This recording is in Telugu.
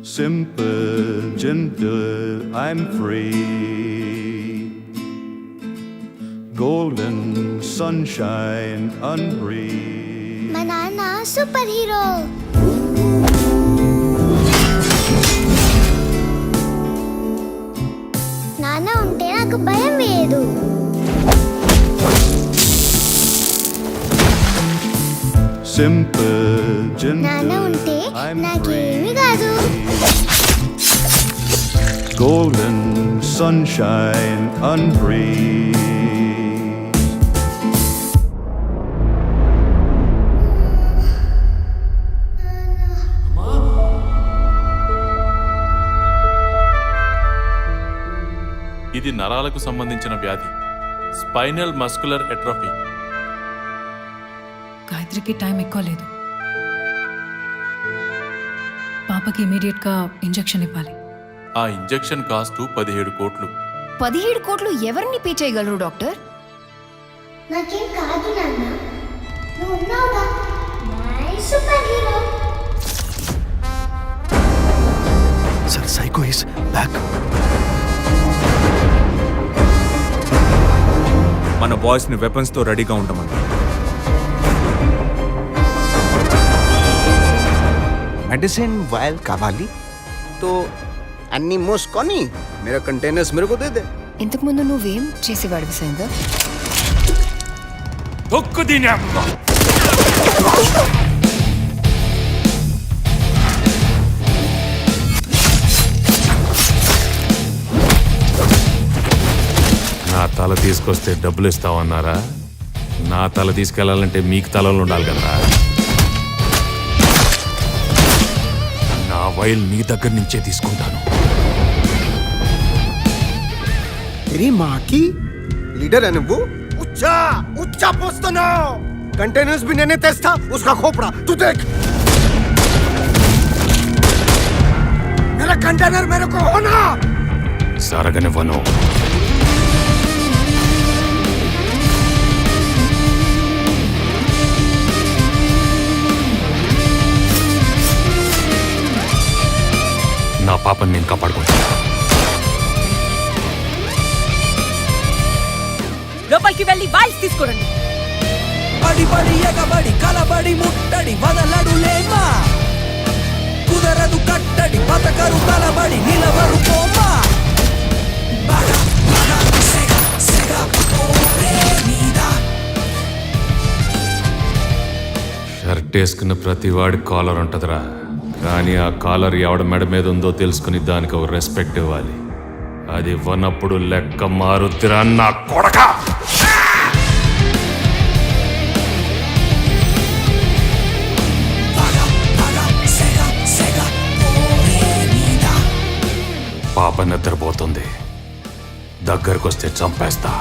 Simple, gentle, I'm free. Golden sunshine unbreathed. మా నాన్న సూపర్ హీరో. నాన్న ఉంటే నాకు భయం వేయదు. Simple, నాన్న gentle, ఉంటే I'm నాకేమీ free. కాదు. Golden sunshine unbreathed. ఇది నరాలకు సంబంధించిన వ్యాధి, స్పైనల్ మస్కులర్ ఎట్రోఫీ. గాయత్రికి టైం ఎక్కువ లేదు. పాపకి ఇమీడియట్గా ఇంజెక్షన్ ఇవ్వాలి. ఆ ఇంజెక్షన్ కాస్టు 17 కోట్లు. 17 కోట్లు ఎవరిని పే చేయగలరు డాక్టర్? నాకేం కాదు నాన్న, నువ్వు ఉన్నావుగా, my superhero. Sir, Psycho is back. మన బాయ్స్ ని వెపన్స్ తో రెడీగా ఉండమని. మెడిసిన్ వైల్ కావాలి తో అన్ని మూసుకొని मेरा कंटेनर्स मेरे को दे दे. ఇంతకు ముందు నువ్వేం చేసేవాడివి సాయంగా? తొక్కు దీని అమ్మ. నా తల తీసుకొస్తే డబ్బులు ఇస్తావన్నారా? నా తల తీసుకెళ్లాలంటే మీకు తలలో ఉండాలి కదా. నా వైల్ మీ దగ్గర నుంచే తీసుకుంటాను. तेरी माँ की लीडर है वो. ऊंचा ऊंचा पोస్తున్నావు. कंटेनर्स भी मैंने तेस्ता उसका खोपड़ा तू देख. मेरा कंटेनर मेरे को होना. సరగనివ్వను. నా పాపని నేను కాపాడుకుంటాను. లోపలికి వెళ్ళి వాయిస్ తీసుకురండి. పడి పడి ఎగబడి కలబడి ముట్టడి వదలడులేమా, కుదరదు కట్టడి బతకరు తలబడి నిలవరు పోమా. షర్ట్ వేసుకున్న ప్రతి వాడి కాలర్ ఉంటుందిరా, కానీ ఆ కాలర్ ఎవడ మెడ మీద ఉందో తెలుసుకుని దానికి ఒక రెస్పెక్ట్ ఇవ్వాలి. అది ఇవ్వనప్పుడు లెక్క మారుతిరా నా కొడక. పాప నిద్రపోతుంది, దగ్గరకొస్తే చంపేస్తా.